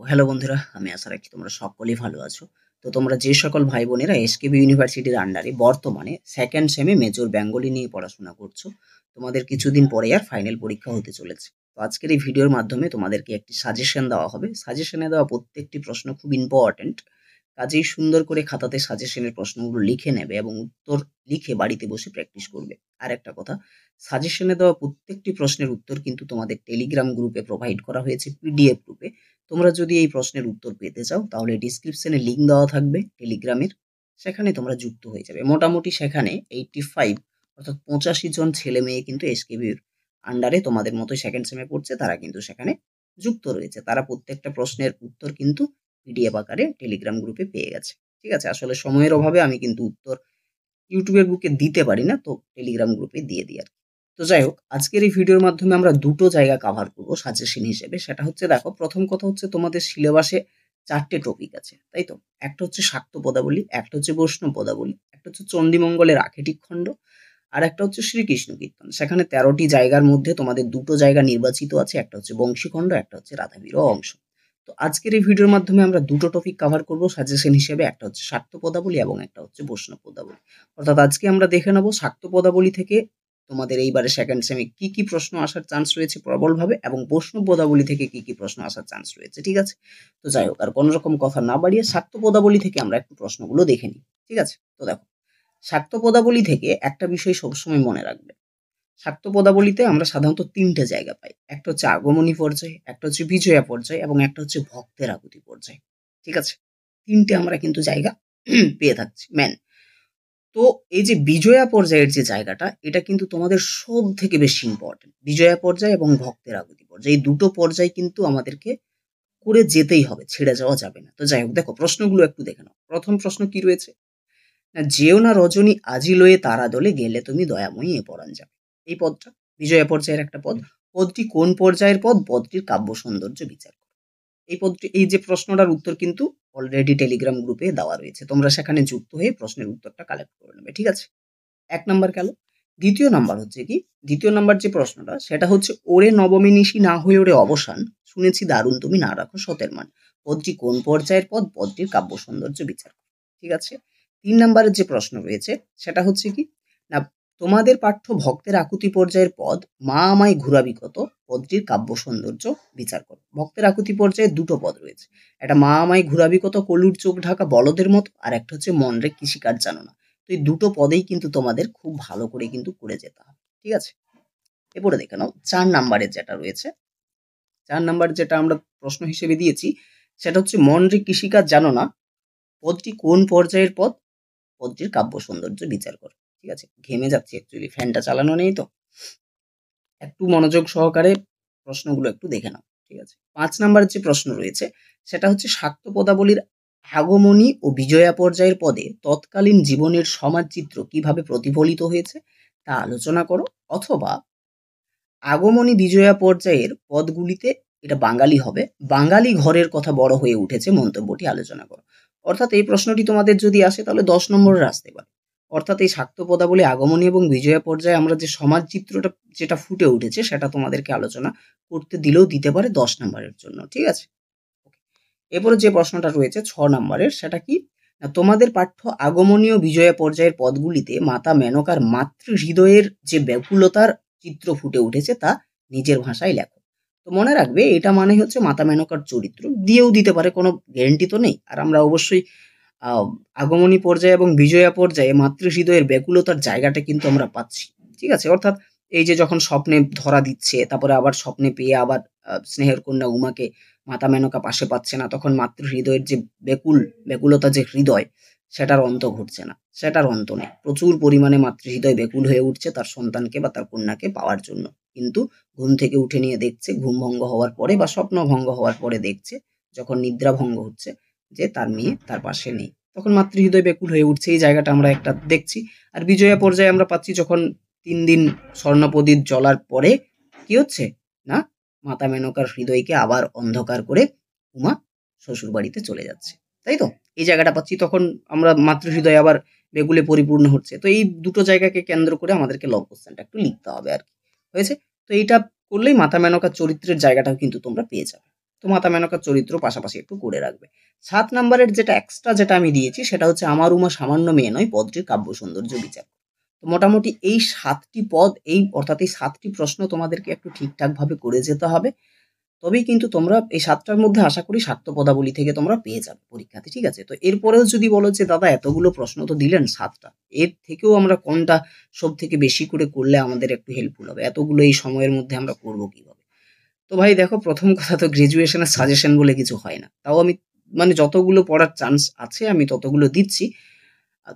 Hello বন্ধুরা, আমি আশা রাখছি তোমরা সকলেই ভালো আছো। তো তোমরা যে সকল ভাই বোনেরা এসকেবি ইউনিভার্সিটির আন্ডারে বর্তমানে সেকেন্ড সেমে মেজর বেঙ্গলি নিয়ে পড়াশোনা করছো, তোমাদের কিছুদিন পরে আর ফাইনাল পরীক্ষা হতে চলেছে। তো আজকের এই ভিডিওর মাধ্যমে তোমাদেরকে একটি সাজেশন দেওয়া হবে। সাজেশনে দেওয়া প্রত্যেকটি প্রশ্ন খুব ইম্পর্ট্যান্ট। কাজেই সুন্দর করে খাতাতে সাজেশনের প্রশ্নগুলো লিখে নেবে এবং উত্তর লিখে বাড়িতে বসে প্র্যাকটিস করবে। আর একটা কথা, সাজেশনে দেওয়া প্রত্যেকটি প্রশ্নের উত্তর কিন্তু তোমাদের টেলিগ্রাম গ্রুপে প্রোভাইড করা হয়েছে পিডিএফ রূপে। তোমরা যদি এই প্রশ্নের উত্তর পেতে চাও তাহলে ডিসক্রিপশনে লিঙ্ক দেওয়া থাকবে টেলিগ্রামের, সেখানে তোমরা যুক্ত হয়ে যাবে। মোটামুটি সেখানে 85 অর্থাৎ 85 জন ছেলে মেয়ে কিন্তু এসকেবির আন্ডারে তোমাদের মতো সেকেন্ড সেমে পড়ছে, তারা কিন্তু সেখানে যুক্ত রয়েছে। তারা প্রত্যেকটা প্রশ্নের উত্তর কিন্তু পিডিএফ আকারে টেলিগ্রাম গ্রুপে পেয়ে গেছে। ঠিক আছে, আসলে সময়ের অভাবে আমি কিন্তু উত্তর ইউটিউবের বুকে দিতে পারি না, তো টেলিগ্রাম গ্রুপে দিয়ে দিই আর কি। তো যাই হোক, আজকের এই ভিডিওর মাধ্যমে আমরা দুটো জায়গা কাভার করবো সাজেশন হিসেবে। সেটা হচ্ছে, দেখো, প্রথম কথা হচ্ছে তোমাদের সিলেবাসে 4টে টপিক আছে, তাই তো? একটা হচ্ছে শাক্ত পদাবলী, একটা হচ্ছে বৈষ্ণব পদাবলী, একটা হচ্ছে চণ্ডীমঙ্গলের আখেটিক খণ্ড, আর একটা হচ্ছে শ্রীকৃষ্ণ কীর্তন। সেখানে 13টি জায়গার মধ্যে তোমাদের দুটো জায়গা নির্বাচিত আছে, একটা হচ্ছে বংশীখণ্ড, একটা হচ্ছে রাধাবিরহ অংশ। তো আজকের এই ভিডিওর মাধ্যমে আমরা দুটো টপিক কাভার করব সাজেশন হিসেবে, একটা হচ্ছে শাক্ত পদাবলী এবং একটা হচ্ছে বৈষ্ণব পদাবলী। অর্থাৎ আজকে আমরা দেখে নেব শাক্ত পদাবলী থেকে তোমাদের এইবারে সেকেন্ড সেমে কি কি প্রশ্ন আসার চান্স রয়েছে প্রবলভাবে, এবং বৈষ্ণব পদাবলী থেকে কি কি প্রশ্ন আসার চান্স রয়েছে। ঠিক আছে, তো যাই হোক, আর কোনো রকম কথা না বাড়িয়ে শাক্ত পদাবলী থেকে আমরা একটু প্রশ্নগুলো দেখে নিই। ঠিক আছে, তো দেখো, শাক্ত পদাবলী থেকে একটা বিষয় সবসময় মনে রাখবে। শাক্ত পদাবলীতে আমরা সাধারণত 3টে জায়গা পাই। একটা হচ্ছে আগমনী পর্যায়, একটা হচ্ছে বিজয়া পর্যায় এবং একটা হচ্ছে ভক্তের আকুতি পর্যায়। ঠিক আছে, 3টে আমরা কিন্তু জায়গা পেয়ে থাকছি মেন। তো এই যে বিজয়া পর্যায়ের যে জায়গাটা, এটা কিন্তু তোমাদের সব থেকে বেশি ইম্পর্টেন্ট। বিজয়া পর্যায় এবং ভক্তের আকুতি পর্যায়, এই দুটো পর্যায় কিন্তু আমাদেরকে করে যেতেই হবে, ছেড়ে যাওয়া যাবে না। তো যাই হোক, দেখো প্রশ্নগুলো একটু দেখে নাও। প্রথম প্রশ্ন কি রয়েছে না, যেও না রজনী আজি লয়ে তারা দলে গেলে তুমি দয়াময়ী এ পরাণ যাবে। এই পদটা বিজয়া পর্যায়ের একটা পদ। পদটি কোন পর্যায়ের পদ? পদটির কাব্য সৌন্দর্য বিচার করো। এই পদটি, এই যে প্রশ্নটার উত্তর কিন্তু অলরেডি টেলিগ্রাম গ্রুপে দেওয়া রয়েছে, তোমরা সেখানে যুক্ত হয়ে প্রশ্নের উত্তরটা কালেক্ট করে নেবে। ঠিক আছে, 1 নাম্বার গেল। দ্বিতীয় নাম্বার হচ্ছে কি, দ্বিতীয় নাম্বার যে প্রশ্নটা সেটা হচ্ছে, ওরে নবমী নিশি না হয়ে ওরে অবসান, শুনেছি দারুণ তুমি না রাখো সতের মান। পদটি কোন পর্যায়ের পদ? পদটির কাব্য সৌন্দর্য বিচার করো। ঠিক আছে, 3 নাম্বারের যে প্রশ্ন রয়েছে সেটা হচ্ছে কি না, তোমাদের পাঠ্য ভক্তের আকুতি পর্যায়ের পদ মা আমায় ঘুরাবি কত, পদটির কাব্য সৌন্দর্য বিচার করো। ভক্তের আকুতি পর্যায়ে দুটো পদ রয়েছে, একটা মা আমায় ঘুরাবি কত কলুর চোখ ঢাকা বলদের মতো, আর একটা হচ্ছে মন রে কৃষিকাজ জানো না। তো এই দুটো পদেই কিন্তু তোমাদের খুব ভালো করে কিন্তু করে যেতে হবে। ঠিক আছে, এরপরে দেখে নাও 4 নাম্বারের যেটা রয়েছে। 4 নাম্বার যেটা আমরা প্রশ্ন হিসেবে দিয়েছি সেটা হচ্ছে, মন রে কৃষিকাজ জানো না, পদটি কোন পর্যায়ের পদ? পদটির কাব্য সৌন্দর্য বিচার করো। ঠিক আছে, ঘেমে যাচ্ছি অ্যাকচুয়ালি, ফ্যানটা চালানো নেই তো। একটু মনোযোগ সহকারে প্রশ্নগুলো একটু দেখে নাও। ঠিক আছে, 5 নাম্বারের যে প্রশ্ন রয়েছে সেটা হচ্ছে, শাক্ত পদাবলীর আগমনী ও বিজয়া পর্যায়ের পদে তৎকালীন জীবনের সমাজচিত্র কিভাবে প্রতিফলিত হয়েছে তা আলোচনা করো, অথবা আগমনী বিজয়া পর্যায়ের পদগুলিতে, এটা বাঙালি হবে, বাঙালি ঘরের কথা বড় হয়ে উঠেছে মন্তব্যটি আলোচনা করো। অর্থাৎ এই প্রশ্নটি তোমাদের যদি আসে তাহলে 10 নম্বরের আসতে পারে। অর্থাৎ এই শাক্ত পদাবলী আগমনী এবং বিজয়া পর্যায়ে আমরা যে সমাজ চিত্রটা যেটা ফুটে উঠেছে সেটা তোমাদেরকে আলোচনা করতে দিলেও দিতে পারে 10 নম্বরের জন্য। ঠিক আছে, এরপরে যে প্রশ্নটা রয়েছে 6 নম্বরের, সেটা কি না, তোমাদের পাঠ্য আগমনী ও বিজয়া পর্যায়ের পদগুলিতে মাতা মেনকার মাতৃ হৃদয়ের যে ব্যাকুলতার চিত্র ফুটে উঠেছে তা নিজের ভাষায় লেখো। তো মনে রাখবে, এটা মানে হচ্ছে মাতা মেনকার চরিত্র, দিয়েও দিতে পারে, কোনো গ্যারেন্টি তো নেই। আর আমরা অবশ্যই আগমনী পর্যায়ে এবং বিজয়া পর্যায়ে মাতৃ হৃদয়ের ব্যাকুলতার জায়গাটা কিন্তু আমরা পাচ্ছি। ঠিক আছে, অর্থাৎ এই যে যখন স্বপ্নে ধরা দিচ্ছে, তারপরে আবার স্বপ্নে পেয়ে আবার স্নেহের কন্যা উমাকে মাতা মেনকা পাশে পাচ্ছে না, তখন মাতৃ হৃদয়ের যে ব্যাকুলতা যে হৃদয়, সেটার অন্ত ঘটছে না, সেটার অন্ত নেই। প্রচুর পরিমাণে মাতৃ হৃদয় ব্যাকুল হয়ে উঠছে তার সন্তানকে বা তার কন্যাকে পাওয়ার জন্য। কিন্তু ঘুম থেকে উঠে নিয়ে দেখছে, ঘুম ভঙ্গ হওয়ার পরে বা স্বপ্ন ভঙ্গ হওয়ার পরে দেখছে, যখন নিদ্রা ভঙ্গ হচ্ছে, যে তার মেয়ে তার পাশে নেই, তখন মাতৃ হৃদয় ব্যাকুল হয়ে উঠছে। এই জায়গাটা আমরা একটা দেখছি। আর বিজয়া পর্যায়ে আমরা পাচ্ছি, যখন 3 দিন স্বর্ণপ্রদীপ জ্বলার পরে কি হচ্ছে না, মাতা মেনকার হৃদয়কে আবার অন্ধকার করে উমা শ্বশুর বাড়িতে চলে যাচ্ছে, তাই তো? এই জায়গাটা পাচ্ছি, তখন আমরা মাতৃ হৃদয় আবার বেগুলে পরিপূর্ণ হচ্ছে। তো এই দুটো জায়গাকে কেন্দ্র করে আমাদেরকে লব কোশ্চেনটা একটু লিখতে হবে আর কি। হয়েছে? তো এইটা করলেই মাতা মেনকার চরিত্রের জায়গাটাও কিন্তু তোমরা পেয়ে যাবে। তো মাতা মেনকার চরিত্র পাশাপাশি একটু করে রাখবে। 7 নাম্বারের যেটা এক্সট্রা যেটা আমি দিয়েছি সেটা হচ্ছে আমার উমা সামান্য মেয়ে নয়, পদটির কাব্য সৌন্দর্য বিচার। তো মোটামুটি এই ৭ টি পদ অর্থাৎ এই ৭ টি প্রশ্ন তোমাদেরকে একটু ঠিকঠাকভাবে করে যেতে হবে। তবেই কিন্তু তোমরা এই ৭ টার মধ্যে আশা করি শাক্ত পদাবলী থেকে তোমরা পেয়ে যাবে পরীক্ষাতে, ঠিক আছে? তো এরপরেও যদি বলো যে দাদা এতগুলো প্রশ্ন তো দিলেন ৭ টা, এর থেকেও আমরা কোনটা সবথেকে বেশি করে করলে আমাদের একটু হেল্পফুল হবে? এতগুলো এই সময়ের মধ্যে আমরা করব কিভাবে? তো ভাই দেখো, প্রথম কথা তো গ্র্যাজুয়েশনের সাজেশন বলে কিছু হয় না। তাও আমি মানে যতগুলো পড়ার চান্স আছে আমি ততগুলো দিচ্ছি।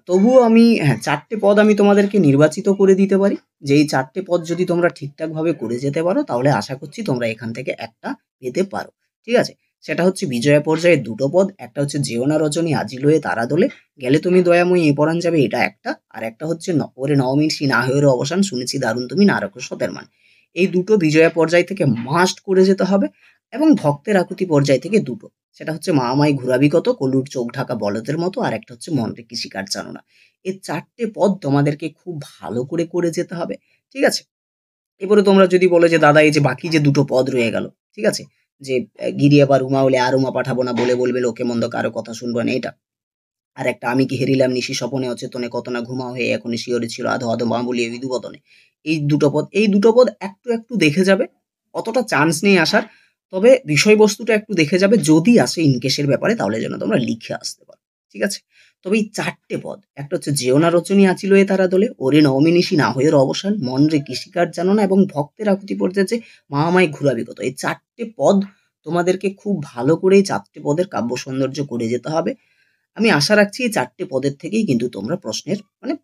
তবুও আমি ৪ টে পদ আমি তোমাদেরকে নির্বাচিত করে দিতে পারি। যে এই ৪ টে পদ যদি তোমরা ঠিকঠাকভাবে করে যেতে পারো তাহলে আশা করছি তোমরা এখান থেকে একটা পেতে পারো। ঠিক আছে? সেটা হচ্ছে বিজয়া পর্যায়ের ২ টো পদ। একটা হচ্ছে যেও না রজনী আজি লয়ে তারা দোলে, গেলে তুমি দয়াময়ী এ পরাণ যাবে, এটা একটা। আর একটা হচ্ছে ওরে নবমিনসি না হয়েরও অবসান, শুনেছি দারুণ তুমি না রাখো সতের মান। এই দুটো বিজয়া পর্যায় থেকে মাস্ট করে যেতে হবে, এবং ভক্তের আকুতি পর্যায় থেকে দুটো। সেটা হচ্ছে মা আমায় ঘুরাবি কত, কলুর চোখ ঢাকা বলদের মতো, আর একটা হচ্ছে মনরে কি শিকার জানো না। এই ৪ টে পদ তোমাদেরকে খুব ভালো করে যেতে হবে। ঠিক আছে? এবারে তোমরা যদি বলো যে দাদা এই যে বাকি যে ২ টো পদ রয়ে গেল, ঠিক আছে? যে গিরিয়ে বা রুমা হলে আর উমা পাঠাবো না, বলে বলবে লোকে মন্দ কারো কথা শুনবো না, এটা। আর একটা আমি কি হেরিলাম নিশি স্বপনে অচেতনে, কত না ঘুমা হয়ে এখনই শিহরে ছিল আধো আধো মা বলিয়ে বিধুবদনে। এই দুটো পদ একটু দেখে যাবে। অতটা চান্স নেই আসার। তবে বিষয়বস্তুটা একটু দেখে যাবে, যদি আসে ইনকেসের ব্যাপারে তাহলে যেন তোমরা লিখে আসতে পারো। ঠিক আছে? তবে এই ৪ টে পদ, একটা হচ্ছে যেও না রচনী আঁচিল এ তারা দোলে, ওরে নবমী নিশি না হয়ের অবসান, মন রে কৃষিকার জানো না, এবং ভক্তের আকুতি পর্যায়ে যে মা আমায় ঘুরাবি কত। এই ৪ টে পদ তোমাদেরকে খুব ভালো করে এই ৪ টে পদের কাব্য সৌন্দর্য করে যেতে হবে। আমি আশা রাখছি এই ৪ টে পদের থেকেই কিন্তু তোমরা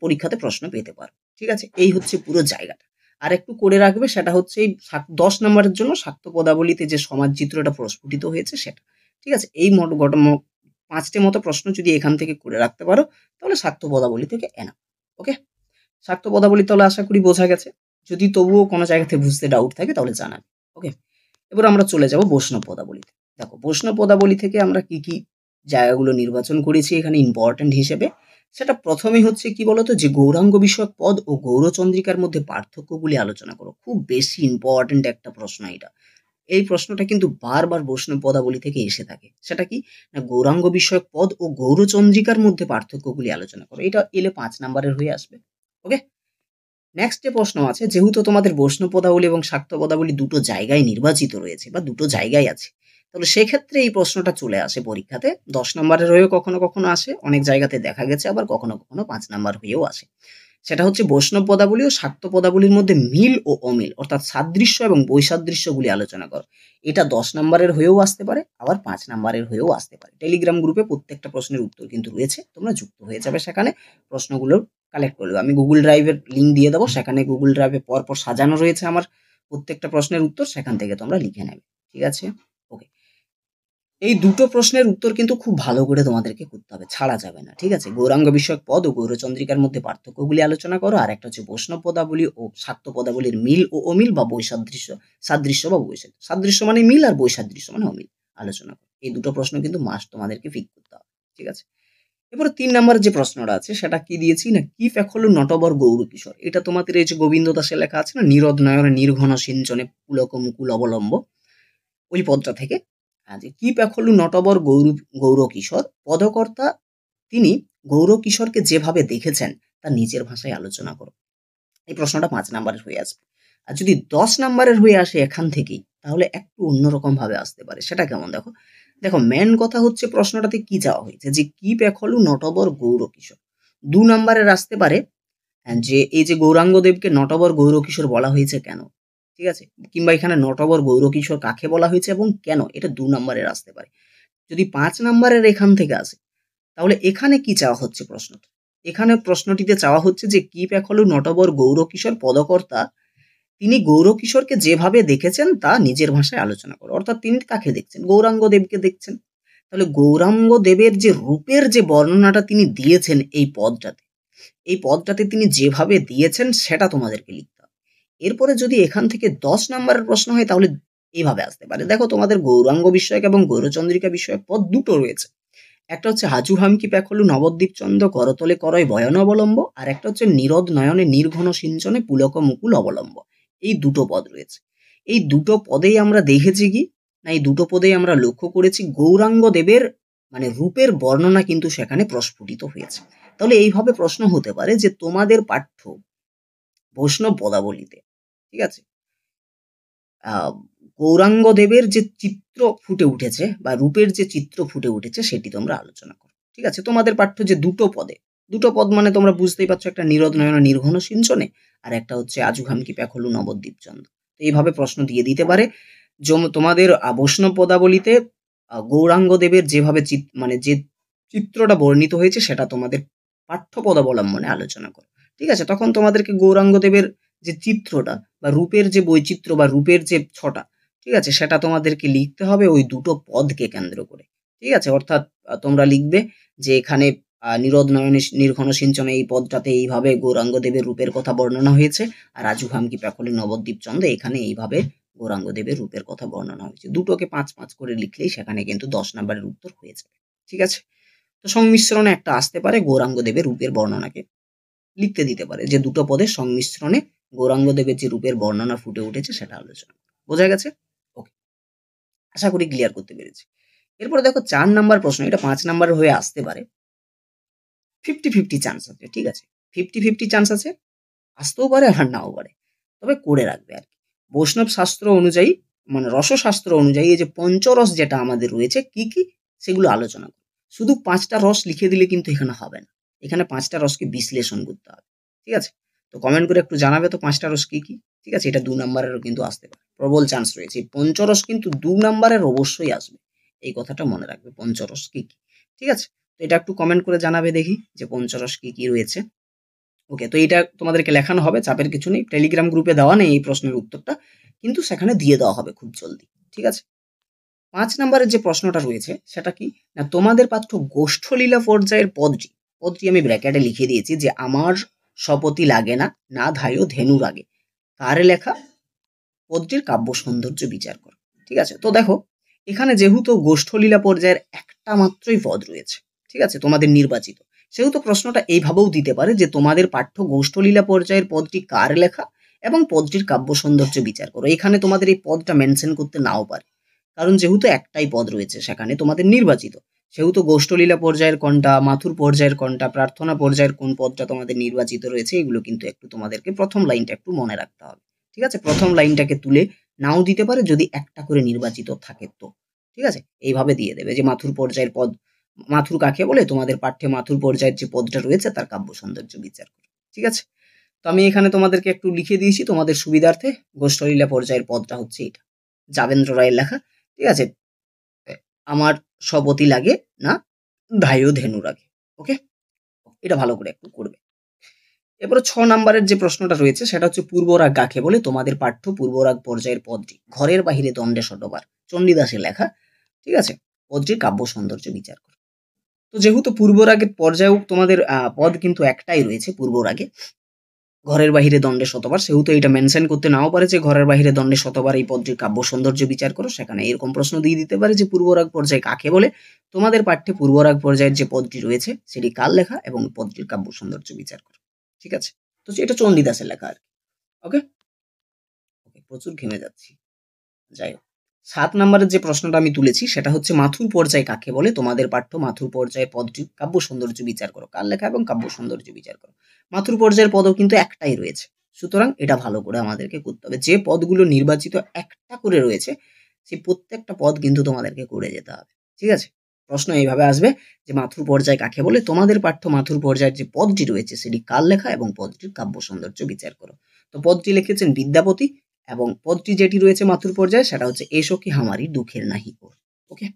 পরীক্ষাতে প্রশ্ন পেতে পারো। ঠিক আছে? এই হচ্ছে পুরো জায়গাটা। আর একটু করে রাখবে, সেটা হচ্ছে এই ১০ নাম্বারের জন্য শাক্ত পদাবলীতে যে সমাজ চিত্রটা প্রস্ফুটিত হয়েছে সেটা। ঠিক আছে? এই ৫ টে মতো প্রশ্ন যদি এখান থেকে করে রাখতে পারো তাহলে শাক্ত পদাবলী থেকে এনাফ। ওকে? শাক্ত পদাবলী তাহলে আশা করি বোঝা গেছে। যদি তবুও কোনো জায়গাতে বুঝতে ডাউট থাকে তাহলে জানাবে। ওকে? এবার আমরা চলে যাব বৈষ্ণব পদাবলীতে। দেখো, বৈষ্ণব পদাবলী থেকে আমরা কি জায়গাগুলো নির্বাচন করেছি এখানে ইম্পর্টেন্ট হিসেবে, সেটা প্রথমেই হচ্ছে কি বলতো, যে গৌরাঙ্গ বিষয়ক পদ ও গৌরচন্দ্রিকার মধ্যে পার্থক্যগুলি আলোচনা করো। খুব বেশি ইম্পর্টেন্ট একটা প্রশ্ন এটা। এই প্রশ্নটা কিন্তু বারবার বৈষ্ণব পদাবলী থেকে এসে থাকে। সেটা কি না, গৌরাঙ্গ বিষয়ক পদ ও গৌরচন্দ্রিকার মধ্যে পার্থক্যগুলি আলোচনা করো। এটা এলে ৫ নাম্বারের হয়ে আসবে। ওকে? নেক্সট যে প্রশ্ন আছে, যেহেতু তোমাদের বৈষ্ণব পদাবলী এবং শাক্ত পদাবলী দুটো জায়গায় নির্বাচিত রয়েছে বা দুটো জায়গায় আছে, তাহলে সেক্ষেত্রে এই প্রশ্নটা চলে আসে পরীক্ষাতে ১০ নম্বরের হয়েও কখনো আসে, অনেক জায়গাতে দেখা গেছে, আবার কখনো ৫ নাম্বার হয়েও আসে। সেটা হচ্ছে বৈষ্ণব পদাবলী ও শাক্ত পদাবলীর মধ্যে মিল ও অমিল অর্থাৎ সাদৃশ্য এবং বৈসাদৃশ্যগুলি আলোচনা করো। এটা ১০ নাম্বারের হয়েও আসতে পারে, আবার ৫ নাম্বারের হয়েও আসতে পারে। টেলিগ্রাম গ্রুপে প্রত্যেকটা প্রশ্নের উত্তর কিন্তু রয়েছে, তোমরা যুক্ত হয়ে যাবে সেখানে, প্রশ্নগুলো কালেক্ট করে নেবে। আমি গুগল ড্রাইভের লিঙ্ক দিয়ে দেবো, সেখানে গুগল ড্রাইভে পরপর সাজানো রয়েছে আমার প্রত্যেকটা প্রশ্নের উত্তর, সেখান থেকে তোমরা লিখে নেবে। ঠিক আছে? ওকে। এই দুটো প্রশ্নের উত্তর কিন্তু খুব ভালো করে তোমাদেরকে করতে হবে, ছাড়া যাবে না। ঠিক আছে? গৌরাঙ্গ বিষয়ক পদ ও গৌরচন্দ্রিকার মধ্যে পার্থক্যগুলি আলোচনা করো, আর একটা হচ্ছে বৈষ্ণব পদাবলী ও শাক্ত পদাবলীর মিল ও অমিল বা বৈসাদৃশ্য, সাদৃশ্য বা বৈসাদৃশ্য, সাদৃশ্য মানে মিল আর বৈসাদৃশ্য মানে অমিল, আলোচনা করো। এই দুটো প্রশ্ন কিন্তু মাস্ট তোমাদেরকে ফিট করতে হবে। ঠিক আছে? এবারে ৩ নাম্বারের যে প্রশ্নটা আছে সেটা কি দিয়েছি না, কি পেখলু নটবর গৌরকিশোর। এটা তোমাদের এই যে গোবিন্দ দাসের লেখা আছে না, নীরদ নয়নে নির্ঘন সিঞ্চনে পুলক মুকুল অবলম্ব, ওই পদটা থেকে। যে কি পেখলু নটবর গৌরকিশোর, পদকর্তা তিনি গৌরকিশোরকে যেভাবে দেখেছেন তা নিজের ভাষায় আলোচনা করো। এই প্রশ্নটা ৫ নাম্বারের হয়ে আসবে। আর যদি ১০ নাম্বারের হয়ে আসে এখান থেকেই, তাহলে একটু অন্যরকম ভাবে আসতে পারে। সেটা কেমন দেখো। দেখো, মেন কথা হচ্ছে প্রশ্নটাতে কি চাওয়া হয়েছে, যে কি পেখলু নটবর গৌরকিশোর। ২ নাম্বারের আসতে পারে যে এই যে গৌরাঙ্গদেবকে নটবর গৌরকিশোর বলা হয়েছে কেন। ঠিক আছে? কিংবা এখানে নটবর গৌরকিশোর কাকে বলা হয়েছে এবং কেন, এটা ২ নাম্বারের আসতে পারে। যদি ৫ নাম্বারের এখান থেকে আসে, তাহলে এখানে কি চাওয়া হচ্ছে প্রশ্নটা? এখানে প্রশ্নটিতে চাওয়া হচ্ছে যে কি পেখলু নটবর গৌরকিশোর পদকর্তা তিনি গৌরকিশোরকে যেভাবে দেখেছেন তা নিজের ভাষায় আলোচনা করো। অর্থাৎ তিনি কাকে দেখছেন? গৌরাঙ্গদেবকে দেখছেন। তাহলে গৌরাঙ্গদেবের যে রূপের যে বর্ণনাটা তিনি দিয়েছেন এই পদটাতে তিনি যেভাবে দিয়েছেন সেটা তোমাদেরকে লিখতে হবে। এরপরে যদি এখান থেকে ১০ নাম্বারের প্রশ্ন হয় তাহলে এইভাবে আসতে পারে। দেখো, তোমাদের গৌরাঙ্গ বিষয়ক এবং গৌরচন্দ্রিকা বিষয়ক পদ দুটো রয়েছে। একটা হচ্ছে হাজু হামকি পেখলু নবদ্বীপ চন্দ্র করতলে করয় বয়ন অবলম্ব, আর একটা হচ্ছে নীরদ নয়নে নির্ঘন সিঞ্চনে পুলক মুকুল অবলম্ব। এই দুটো পদ রয়েছে। এই দুটো পদেই আমরা দেখেছি কি না এই দুটো পদেই আমরা লক্ষ্য করেছি গৌরাঙ্গ দেবের মানে রূপের বর্ণনা কিন্তু সেখানে প্রস্ফুটিত হয়েছে। তাহলে এইভাবে প্রশ্ন হতে পারে যে তোমাদের পাঠ্য বৈষ্ণব পদাবলীতে, ঠিক আছে, গৌরাঙ্গ দেবের যে চিত্র ফুটে উঠেছে বা রূপের যে চিত্র ফুটে উঠেছে সেটি তোমরা আলোচনা করো। ঠিক আছে, তোমাদের পাঠ্য যে দুটো পদ মানে তোমরা বুঝতেই পারছো, একটা নীরদ নয়ন নির্ঘন সিঞ্চনে আর একটা হচ্ছে আজুখাম কি প্যাখলু নবদ্বীপ চন্দ্র। তো এইভাবে প্রশ্ন দিয়ে দিতে পারে। তোমাদের বৈষ্ণব পদাবলীতে গৌরাঙ্গ দেবের যেভাবে মানে যে চিত্রটা বর্ণিত হয়েছে সেটা তোমাদের পাঠ্য পদ অবলম্বনে আলোচনা করো। ঠিক আছে, তখন তোমাদেরকে গৌরাঙ্গ দেবের যে চিত্রটা বা রূপের যে বৈচিত্র্য বা রূপের যে ছটা, ঠিক আছে, সেটা তোমাদেরকে লিখতে হবে ওই দুটো পদকে কেন্দ্র করে। ঠিক আছে, অর্থাৎ তোমরা লিখবে যে এখানে নীরদ নয়নে নির্ঘন সিঞ্চনে এই পদটাতে এইভাবে গৌরাঙ্গ দেবের রূপের কথা বর্ণনা হয়েছে, আর রাজু খামকি প্যাকলি নবদ্বীপ চন্দ্র এখানে এইভাবে গৌরাঙ্গ দেবের রূপের কথা বর্ণনা হয়েছে। দুটোকে 5-5 করে লিখলেই সেখানে কিন্তু 10 নম্বরের উত্তর হয়ে যাবে। ঠিক আছে, তো সংমিশ্রণে একটা আসতে পারে গৌরাঙ্গ দেবের রূপের বর্ণনাকে লিখতে দিতে পারে যে দুটো পদের সংমিশ্রণে গৌরাঙ্গ দেবের যে রূপের বর্ণনা ফুটে উঠেছে সেটা আলোচনা। বোঝা গেছে? ওকে, আশা করি ক্লিয়ার করতে পেরেছি। এরপরে দেখো 4 নাম্বার প্রশ্ন, এটা 5 নাম্বারের হয়ে আসতে পারে। 50-50 চান্স আছে। ঠিক আছে, 50-50 চান্স আছে, আসতেও পারে আবার নাও পারে, তবে করে রাখবে আর কি। বৈষ্ণব শাস্ত্র অনুযায়ী মানে রসশাস্ত্র অনুযায়ী এই যে পঞ্চরস যেটা আমাদের রয়েছে কি কি সেগুলো আলোচনা করো। শুধু 5টা রস লিখে দিলে কিন্তু এখানে হবে না, এখানে 5টা রসকে বিশ্লেষণ করতে হবে। ঠিক আছে, তো কমেন্ট করে একটু জানাবে তো 5টা রস কি কি। ঠিক আছে, এটা 2 নাম্বারেরও কিন্তু আসতে পারে, প্রবল চান্স রয়েছে। পঞ্চরস কিন্তু 2 নাম্বারের অবশ্যই আসবে, এই কথাটা মনে রাখবে, পঞ্চরস কি কি। ঠিক আছে, তো এটা একটু কমেন্ট করে জানাবে দেখি যে পঞ্চরস কি কি রয়েছে। ওকে, তো এটা তোমাদেরকে লেখানো হবে, চাপের কিছু নেই। টেলিগ্রাম গ্রুপে দেওয়া নেই এই প্রশ্নের উত্তরটা, কিন্তু সেখানে দিয়ে দেওয়া হবে খুব জলদি। ঠিক আছে, 5 নম্বরের যে প্রশ্নটা রয়েছে সেটা কি না, তোমাদের পাঠ্য গোষ্ঠলীলা পর্যায়ের পদটি আমি ব্র্যাকেটে লিখে দিয়েছি যে আমার শপথি লাগে না, না ধায়ো ধেনু রাগে, কার লেখা, পদটির কাব্য সৌন্দর্য বিচার করো। ঠিক আছে, তো দেখো এখানে যেহেতু গোষ্ঠলীলা পর্যায়ের একটা মাত্রই পদ রয়েছে, ঠিক আছে, তোমাদের নির্বাচিত, সেহেতু প্রশ্নটা এইভাবেও দিতে পারে যে তোমাদের পাঠ্য গোষ্ঠলীলা পর্যায়ের পদটি কার লেখা এবং পদটির কাব্য সৌন্দর্য বিচার করো। এখানে তোমাদের এই পদটা মেনশন করতে নাও পারে, কারণ যেহেতু একটাই পদ রয়েছে সেখানে তোমাদের নির্বাচিত, সেহেতু গোষ্ঠলীলা পর্যায়ের কোনটা, মাথুর পর্যায়ের কোনটা, প্রার্থনা পর্যায়ের কোন পদটা তোমাদের নির্বাচিত রয়েছে, এগুলো কিন্তু একটু তোমাদেরকে প্রথম লাইনটা একটু মনে রাখতে হবে। ঠিক আছে, প্রথম লাইনটাকে তুলে নাও দিতে পারে যদি একটা করে নির্বাচিত থাকে তো। ঠিক আছে, এইভাবে দিয়ে দেবে যে মাথুর পর্যায়ের পদ, মাথুর কাকে বলে, তোমাদের পাঠ্যে মাথুর পর্যায়ের যে পদটা রয়েছে তার কাব্য সৌন্দর্য বিচার করো। ঠিক আছে, তো আমি এখানে তোমাদেরকে একটু লিখে দিয়েছি তোমাদের সুবিধার্থে, গোষ্ঠলীলা পর্যায়ের পদটা হচ্ছে এটা, যাবেন্দ্র রায়ের লেখা। ঠিক আছে, আমার শপথি লাগে না ধায়ো ধেনু রাগে। ওকে, এটা ভালো করে একটু করবে। এরপরে 6 নাম্বারের যে প্রশ্নটা রয়েছে সেটা হচ্ছে পূর্বরাগ কাকে বলে, তোমাদের পাঠ্য পূর্বরাগ পর্যায়ের পদটি ঘরের বাহিরে দণ্ডে শতবার, চণ্ডীদাসের লেখা। ঠিক আছে, পদটির কাব্য সৌন্দর্য বিচার করো। তো যেহেতু পূর্বরাগের পর্যায়েও তোমাদের পদ কিন্তু একটাই রয়েছে পূর্বরাগে, ঘরের বাহিরে দণ্ডে শতবার, সেহেতু এটা মেনশন করতে নাও পারে যে ঘরের বাহিরে দণ্ডে শতবার এই পদটির কাব্য সৌন্দর্য বিচার করো। সেখানে এরকম প্রশ্ন দিয়ে দিতে পারে যে পূর্বরাগ পর্যায় কাকে বলে, তোমাদের পাঠ্যে পূর্বরাগ পর্যায়ের যে পদটি রয়েছে সেটি কার লেখা এবং পদটির কাব্য সৌন্দর্য বিচার করো। ঠিক আছে, তো এটা চণ্ডীদাসের লেখা আর কি। ওকে ওকে, প্রচুর ঘেমে যাচ্ছি, যাই হোক। 7 নম্বরের যে প্রশ্নটা আমি তুলেছি সেটা হচ্ছে মাথুর পর্যায় কাকে বলে, তোমাদের পাঠ্য মাথুর পর্যায়ে পদটি কাব্য সৌন্দর্য বিচার করো, কার লেখা এবং কাব্য সৌন্দর্য বিচার করো। মাথুর পর্যায়ের পদও কিন্তু একটাই রয়েছে, সুতরাং এটা ভালো করে আমাদেরকে করতে হবে। যে পদগুলো নির্বাচিত একটা করে রয়েছে সেই প্রত্যেকটা পদ কিন্তু তোমাদেরকে করে যেতে হবে। ঠিক আছে, প্রশ্ন এইভাবে আসবে যে মাথুর পর্যায় কাকে বলে, তোমাদের পাঠ্য মাথুর পর্যায়ের যে পদটি রয়েছে সেটি কার লেখা এবং পদটির কাব্য সৌন্দর্য বিচার করো। তো পদটি লিখেছেন বিদ্যাপতি এবং পদটি যেটি রয়েছে মাথুর পর্যায়ে সেটা হচ্ছে এসো কি হামারি দুঃখের নাহি ওর। ওকে,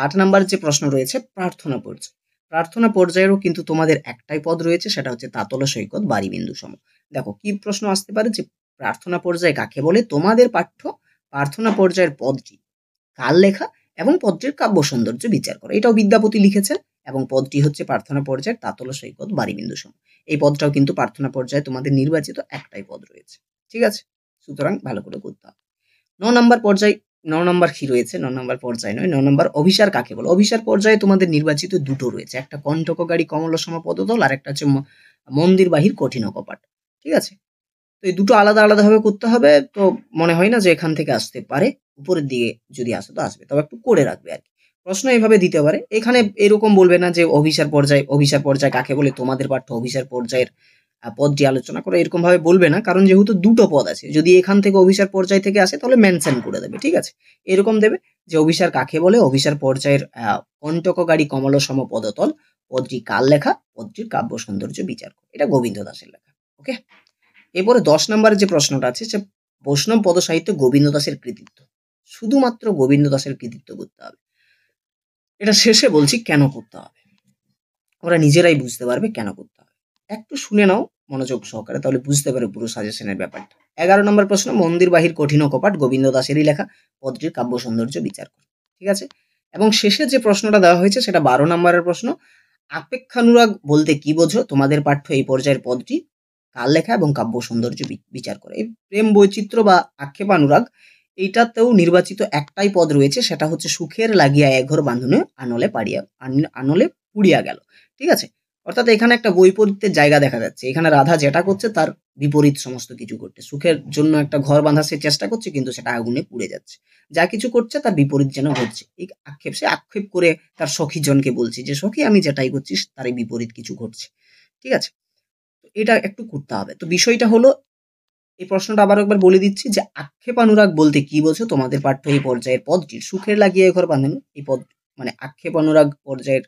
8 নাম্বার যে প্রশ্ন রয়েছে প্রার্থনা পর্যায়, প্রার্থনা পর্যায়েরও কিন্তু তোমাদের একটাই পদ রয়েছে, সেটা হচ্ছে তাতল সৈকত বাড়ি বিন্দু সম। দেখো কি প্রশ্ন আসতে পারে যে প্রার্থনা পর্যায়ে কাকে বলে, তোমাদের পাঠ্য প্রার্থনা পর্যায়ের পদটি কার লেখা এবং পদটির কাব্য সৌন্দর্য বিচার করো। এটাও বিদ্যাপতি লিখেছেন এবং পদটি হচ্ছে প্রার্থনা পর্যায়ের তাতল সৈকত বাড়ি বিন্দু সম। এই পদটাও কিন্তু প্রার্থনা পর্যায়ে তোমাদের নির্বাচিত একটাই পদ রয়েছে। ঠিক আছে, সুতরাং ভালো করে করতে হবে। 9 নম্বর পর্যায়, 9 নম্বর কি রয়েছে, 9 নম্বর পর্যায় নয়, 9 নম্বর অভিসার কাকে বলে। অভিসার পর্যায়ে তোমাদের নির্বাচিত দুটো রয়েছে, একটা কণ্ঠকগাড়ি কমলসম পদতল আর একটা হচ্ছে মন্দির বাহির কঠিন কপাট। ঠিক আছে, তো এই দুটো আলাদা আলাদাভাবে করতে হবে, তো মনে হয় না যে এখান থেকে আসতে পারে। উপরের দিকে যদি আসে তো আসবে, তবে একটু করে রাখবে আর কি। প্রশ্ন এভাবে দিতে পারে, এখানে এরকম বলবে না যে অভিসার পর্যায় কাকে বলে, তোমাদের পাঠ্য অভিসার পর্যায়ের পদটি আলোচনা করে, এরকম ভাবে বলবে না, কারণ যেহেতু দুটো পদ আছে, যদি এখান থেকে অভিসার পর্যায় থেকে আসে তাহলে মেনশন করে দেবে, ঠিক আছে। এরকম দেবে যে অভিসার কাকে বলে, অভিসার পর্যায়ের কণ্টকগাড়ি কমল সম পদতল, পদটি কার লেখা, পদটির কাব্য সৌন্দর্য বিচার করে, এটা গোবিন্দ দাসের লেখা। ওকে, এরপরে 10 নম্বরের যে প্রশ্নটা আছে, সে বৈষ্ণব পদ সাহিত্য গোবিন্দ দাসের কৃতিত্ব, শুধুমাত্র গোবিন্দ দাসের কৃতিত্ব করতে হবে। এটা শেষে বলছি কেন করতে হবে, ওরা নিজেরাই বুঝতে পারবে কেন করতে হবে। একটু শুনে নাও মনোযোগ সহকারে, তাহলে বুঝতে পারবে পুরো সাজেশনের ব্যাপারটা। 11 নম্বর প্রশ্ন, মন্দির বাহির কঠিন কপাট গোবিন্দ দাসেরই লেখা, পদটির কাব্য সৌন্দর্য বিচার করো, ঠিক আছে। এবং শেষে যে প্রশ্নটা দেওয়া হয়েছে সেটা 12 নম্বরের প্রশ্ন, আপেক্ষানুরাগ বলতে কি বোঝো, তোমাদের পাঠ্য এই পর্যায়ের পদটি কার লেখা এবং কাব্য সৌন্দর্য বিচার করে। এই প্রেম বৈচিত্র্য বা আক্ষেপানুরাগ, এইটাতেও নির্বাচিত একটাই পদ রয়েছে, সেটা হচ্ছে সুখের লাগিয়া এঘর বাঁধনে আনলে পুড়িয়া গেল, ঠিক আছে। অর্থাৎ এখানে একটা বৈপরীত্যের জায়গা দেখা যাচ্ছে, এখানে রাধা যেটা করছে তার বিপরীত সমস্ত কিছু করছে, সুখের জন্য একটা ঘর বাঁধার সে চেষ্টা করছে কিন্তু সেটা আগুনে পুড়ে যাচ্ছে, যা কিছু করছে তার বিপরীত যেন ঘটছে, এই সে আক্ষেপ করে তার সখী জনকে বলছে যে সখী আমি যেটাই করছিস তার বিপরীত কিছু ঘটছে, ঠিক আছে। এটা একটু করতে হবে। তো বিষয়টা হলো, এই প্রশ্নটা আবার একবার বলে দিচ্ছি যে আক্ষেপানুরাগ বলতে কি বোঝো, তোমাদের পাঠ্য এই পর্যায়ের পদটির সুখের লাগিয়ে ঘর বাঁধানো, এই পদ মানে আক্ষেপানুরাগ পর্যায়ের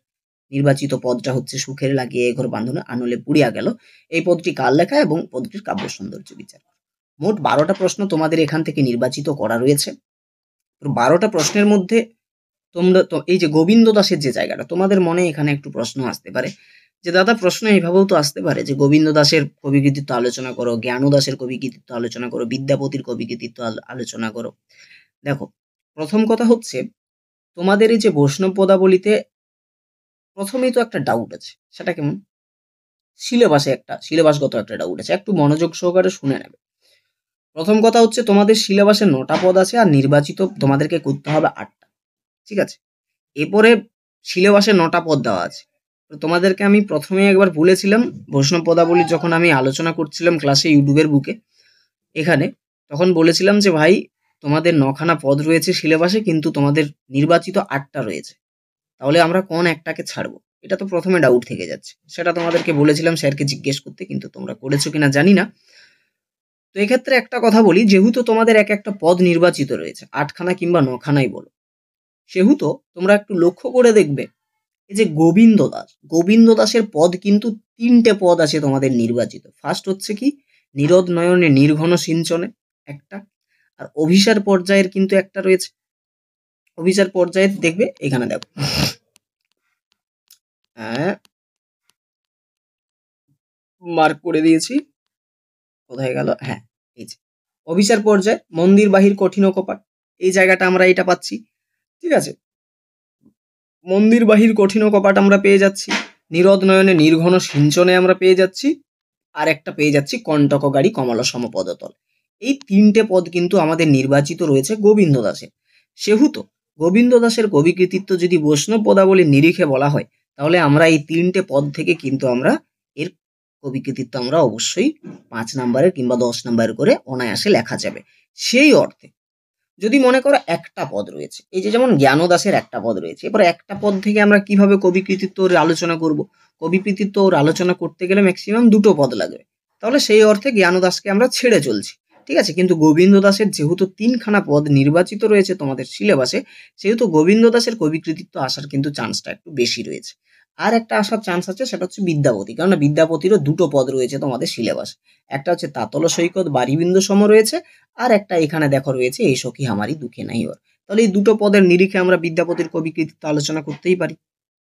নির্বাচিত পদটা হচ্ছে সুখের লাগিয়ে ঘর বাঁধানো আনলে পুড়িয়া গেল, এই পদটি কার লেখা এবং পদটির কাব্য সৌন্দর্য বিচার। মোট 12টা প্রশ্ন তোমাদের এখান থেকে নির্বাচিত করা রয়েছে। 12টা প্রশ্নের মধ্যে তোমরা তো এই যে গোবিন্দ দাসের যে জায়গাটা, তোমাদের মনে এখানে একটু প্রশ্ন আসতে পারে যে দাদা প্রশ্ন এইভাবেও তো আসতে পারে যে গোবিন্দ দাসের কবি কৃতিত্ব আলোচনা করো, জ্ঞান দাসের কবি কৃতিত্ব আলোচনা করো, বিদ্যাপতির কবি কৃতিত্ব আলোচনা করো। দেখো, প্রথম কথা হচ্ছে তোমাদের এই যে বৈষ্ণব পদাবলিতে প্রথমেই তো একটা ডাউট আছে, সেটা কেমন, সিলেবাসগত একটা ডাউট আছে, একটু মনোযোগ সহকারে শুনে নেবে। প্রথম কথা হচ্ছে তোমাদের সিলেবাসে 9টা পদ আছে আর নির্বাচিত তোমাদেরকে করতে হবে 8টা, ঠিক আছে। এরপরে সিলেবাসে 9টা পদ দেওয়া আছে। তো তোমাদেরকে আমি প্রথমে একবার বলেছিলাম বৈষ্ণব পদাবলী যখন আমি আলোচনা করছিলাম ক্লাসে ইউটিউবের বুকে এখানে, তখন বলেছিলাম যে ভাই তোমাদের 9খানা পদ রয়েছে সিলেবাসে, কিন্তু তোমাদের নির্বাচিত 8টা রয়েছে, তাহলে আমরা কোন একটাকে ছাড়বো, এটা তো প্রথমে ডাউট থেকে যাচ্ছে। সেটা তোমাদেরকে বলেছিলাম স্যারকে জিজ্ঞেস করতে, কিন্তু তোমরা করেছো কিনা জানি না। তো এক্ষেত্রে একটা কথা বলি, যেহেতু তোমাদের এক একটা পদ নির্বাচিত রয়েছে 8খানা কিংবা 9খানাই বলো, সেহেতু তোমরা একটু লক্ষ্য করে দেখবে এই যে গোবিন্দ দাসের পদ কিন্তু 3টে পদ আছে তোমাদের নির্বাচিত। ফার্স্ট হচ্ছে কি, নিরোদ নয়নে নির্ঘন সিঞ্চনে একটা, আর অভিসার পর্যায়ের কিন্তু একটা রয়েছে। অভিসার পর্যায়ের দেখবে এখানে দেখো, হ্যাঁ মার্ক করে দিয়েছি, কোথায় গেল, হ্যাঁ এই যে অভিসার পর্যায়ে মন্দির বাহির কঠিন কপাট, এই জায়গাটা আমরা এটা পাচ্ছি, ঠিক আছে। মন্দির বাহির কঠিন কপাট আমরা পেয়ে যাচ্ছি, নিরোদ নয়নে নির্ঘন সিঞ্চনে আমরা পেয়ে যাচ্ছি, আর একটা পেয়ে যাচ্ছি কণ্টকগাড়ি কমল সম পদতল। এই 3টে পদ কিন্তু আমাদের নির্বাচিত রয়েছে গোবিন্দ দাসের। সেহেতু গোবিন্দ দাসের কবি কৃতিত্ব যদি বৈষ্ণব পদাবলীর নিরিখে বলা হয়, তাহলে আমরা এই 3টে পদ থেকে কিন্তু আমরা এর কবি কৃতিত্ব আমরা অবশ্যই 5 নম্বরের কিংবা 10 নম্বরের করে অনায়াসে লেখা যাবে। সেই অর্থে যদি মনে করো একটা পদ রয়েছে, এই যে যেমন জ্ঞান দাসের একটা পদ রয়েছে, এবার একটা পদ থেকে আমরা কিভাবে কবি কৃতিত্ব ওর আলোচনা করব, কবি কৃতিত্ব ওর আলোচনা করতে গেলে ম্যাক্সিমাম 2টো পদ লাগবে, তাহলে সেই অর্থে জ্ঞান দাসকে আমরা ছেড়ে চলছি, ঠিক আছে। কিন্তু গোবিন্দ দাসের যেহেতু 3খানা পদ নির্বাচিত রয়েছে তোমাদের সিলেবাসে, সেহেতু গোবিন্দ দাসের কবি কৃতিত্ব আসার কিন্তু চান্সটা একটু বেশি রয়েছে। আর একটা আসার চান্স আছে, সেটা হচ্ছে বিদ্যাপতি, কারণ বিদ্যাপতিরও 2টো পদ রয়েছে তোমাদের সিলেবাসে, একটা হচ্ছে তাতল সৈকত বারিবিন্দু সম রয়েছে, আর একটা এখানে দেখো রয়েছে এই সখী আমারই দুঃখে নাই ওর। তাহলে এই 2টো পদের নিরিখে আমরা বিদ্যাপতির কবি কৃতিত্ব আলোচনা করতেই পারি,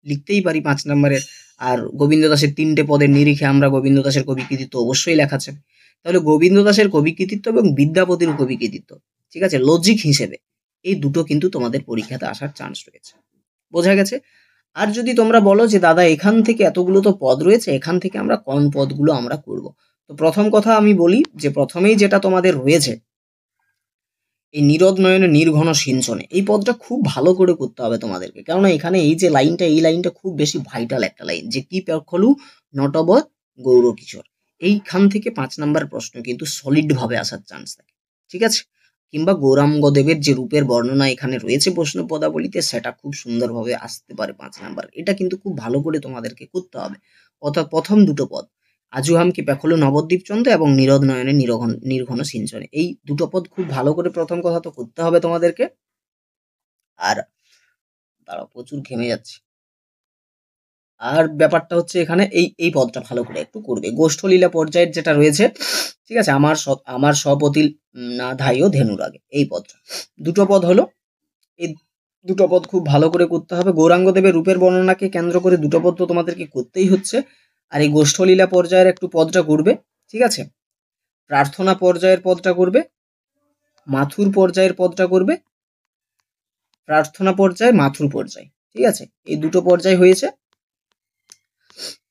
লিখতেই পারি 5 নম্বরের। আর গোবিন্দ দাসের 3টে পদের নিরিখে আমরা গোবিন্দ দাসের কবি কৃতিত্ব অবশ্যই লেখা আছে। তাহলে গোবিন্দ দাসের কবি কৃতিত্ব এবং বিদ্যাপতির কবি কৃতিত্ব, ঠিক আছে, লজিক হিসেবে এই দুটো কিন্তু তোমাদের পরীক্ষাতে আসার চান্স রয়েছে, বোঝা গেছে। আর যদি তোমরা বলো যে দাদা এখান থেকে এতগুলো তো পদ রয়েছে, এখান থেকে আমরা কোন পদগুলো আমরা করব, তো প্রথম কথা আমি বলি যে প্রথমেই যেটা তোমাদের রয়েছে এই নিরোদ নয়নে নির্ঘন সিঞ্চনে, এই পদটা খুব ভালো করে করতে হবে তোমাদেরকে, কেননা এখানে এই যে লাইনটা, এই লাইনটা খুব বেশি ভাইটাল একটা লাইন, যে কি পেখলু নটব গৌর কিশোর, এইখান থেকে 5 নম্বর প্রশ্ন কিন্তু সলিড ভাবে আসার চান্স থাকে, ঠিক আছে। কিংবা গৌরাঙ্গদেবের যে রূপের বর্ণনা এখানে রয়েছে প্রশ্ন পদাবলিতে, সেটা খুব সুন্দরভাবে আসতে পারে 5 নাম্বার। এটা কিন্তু খুব ভালো করে তোমাদেরকে করতে হবে। অর্থাৎ প্রথম দুটো পদ, আজুহাম কি পেখলো নবদ্বীপ চন্দ্র এবং নীরদ নয়নে নির্ঘন সিঞ্চনে, এই দুটো পদ খুব ভালো করে প্রথম কথা তো করতে হবে তোমাদেরকে। আর দাঁড়াও, প্রচুর ঘেমে যাচ্ছে। আর ব্যাপারটা হচ্ছে এখানে এই পদটা ভালো করে একটু করবে। গোষ্ঠলীলা পর্যায়ের যেটা রয়েছে, ঠিক আছে, আমার স্বপতি না ধাইও ধেনুর আগে, এই পদটা, দুটো পদ হলো, এই দুটো পদ খুব ভালো করে করতে হবে। গৌরাঙ্গদেবের রূপের বর্ণনাকে কেন্দ্র করে দুটো পদ তো তোমাদেরকে করতেই হচ্ছে। আর এই গোষ্ঠলীলা পর্যায়ের একটু পদটা করবে, ঠিক আছে। প্রার্থনা পর্যায়ের পদটা করবে, মাথুর পর্যায়ের পদটা করবে, প্রার্থনা পর্যায়, মাথুর পর্যায়, ঠিক আছে, এই দুটো পর্যায় হয়েছে।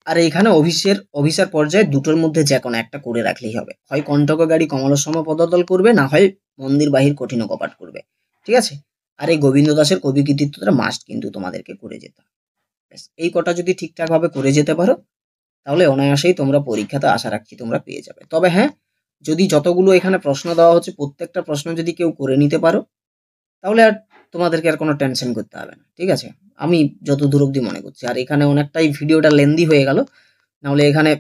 আর এইখানে অভিসার পর্যায়ে দুটোর মধ্যে যে কোনো একটা করে রাখলেই হবে। হয় কণ্টক গাড়ি কমলসম পদতল করবে, না হয় মন্দির বাহির কঠিন কপাট করবে, ঠিক আছে। আর এই গোবিন্দ দাসের কবি কৃতিত্বটা মাস্ট কিন্তু তোমাদেরকে করে যেতে হবে। এই কটা যদি ঠিকঠাক ভাবে করে যেতে পারো, তাহলে অনায়াসেই তোমরা পরীক্ষাতে আশা রাখছি তোমরা পেয়ে যাবে। তবে হ্যাঁ, যদি যতগুলো এখানে প্রশ্ন দেওয়া হচ্ছে প্রত্যেকটা প্রশ্ন যদি কেউ করে নিতে পারো, তাহলে আর তোমাদেরকে আর কোনো টেনশন করতে হবে না, ঠিক আছে। আমি যত দূর অব্দি মনে করছি। আর এখানে অনেকটাই ভিডিওটা লেন্দি হয়ে গেল, নাহলে এখানে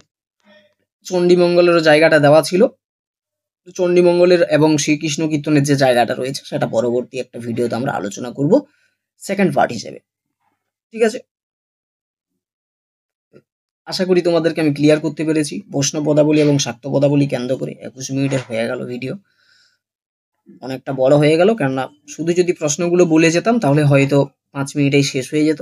চণ্ডীমঙ্গলেরও জায়গাটা দেওয়া ছিল। চণ্ডীমঙ্গলের এবং শ্রীকৃষ্ণ কীর্তনের যে জায়গাটা রয়েছে সেটা পরবর্তী একটা ভিডিওতে আমরা আলোচনা করব সেকেন্ড পার্ট হিসেবে, ঠিক আছে। আশা করি তোমাদেরকে আমি ক্লিয়ার করতে পেরেছি প্রশ্ন পদাবলী এবং শাক্ত পদাবলী কেন্দ্র করে। 21 মিনিটের হয়ে গেল ভিডিও, অনেকটা বড় হয়ে গেল, কেননা শুধু যদি প্রশ্নগুলো বলে যেতাম তাহলে হয়তো 5 মিনিটেই শেষ হয়ে যেত,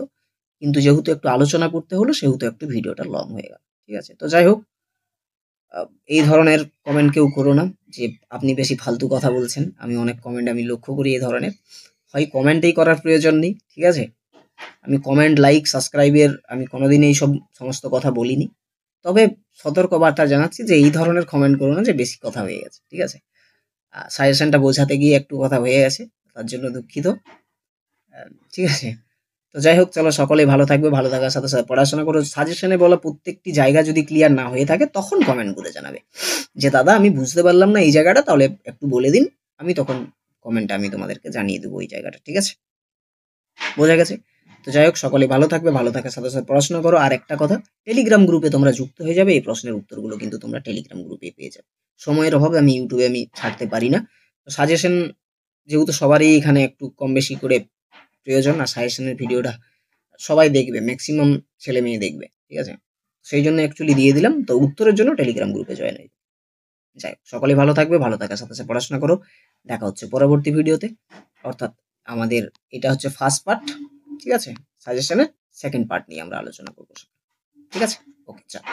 কিন্তু যেহেতু একটু আলোচনা করতে হলো সেহেতু একটু ভিডিওটা লং হয়ে গেল, ঠিক আছে। তো যাই হোক, এই ধরনের কমেন্ট কেউ করো না যে আপনি বেশি ফালতু কথা বলছেন। আমি অনেক কমেন্ট আমি লক্ষ্য করি এই ধরনের, হয় কমেন্টেই করার প্রয়োজন নেই, ঠিক আছে। আমি কমেন্ট, লাইক, সাবস্ক্রাইবের আমি কোনোদিন এই সমস্ত কথা বলিনি। তবে সতর্ক বার্তা জানাচ্ছি যে এই ধরনের কমেন্ট করো না যে বেশি কথা হয়ে গেছে, ঠিক আছে। সাজেশনটা বোঝাতে গিয়ে একটু কথা হয়ে গেছে, তার জন্য দুঃখিত, ঠিক আছে। তো যাই হোক, চলো সকলেই ভালো থাকবে, ভালো থাকার সাথে সাথে পড়াশোনা করো। সাজেশনে বলা প্রত্যেকটি জায়গা যদি ক্লিয়ার না হয়ে থাকে তখন কমেন্ট করে জানাবে যে দাদা আমি বুঝতে পারলাম না এই জায়গাটা, তাহলে একটু বলে দিন, আমি তখন কমেন্টে আমি তোমাদেরকে জানিয়ে দেবো ওই জায়গাটা, ঠিক আছে, বোঝা গেছে। তো যাই হোক, সকলে ভালো থাকবে, ভালো থাকার সাথে সাথে পড়াশোনা করো। আর একটা কথা, টেলিগ্রাম গ্রুপে তোমরা যুক্ত হয়ে যাবে, এই প্রশ্নের উত্তরগুলো কিন্তু তোমরা টেলিগ্রাম গ্রুপে পেয়ে যাবে। সময়ের অভাবে আমি ইউটিউবে আমি ছাড়তে পারি না। তো সাজেশন যেহেতু সবারই এখানে একটু কম বেশি করে প্রয়োজন, আর সাজেশনের ভিডিওটা সবাই দেখবে, ম্যাক্সিমাম ছেলে মেয়ে দেখবে, ঠিক আছে, সেই জন্য অ্যাকচুয়ালি দিয়ে দিলাম। তো উত্তরের জন্য টেলিগ্রাম গ্রুপে জয়েন হয়ে যাই হোক, সকলে ভালো থাকবে, ভালো থাকার সাথে সাথে পড়াশোনা করো। দেখা হচ্ছে পরবর্তী ভিডিওতে, অর্থাৎ আমাদের এটা হচ্ছে ফার্স্ট পার্ট, ঠিক আছে। সাজেশনের সেকেন্ড পার্ট নিয়ে আমরা আলোচনা করবো, ঠিক আছে। ওকে, চল।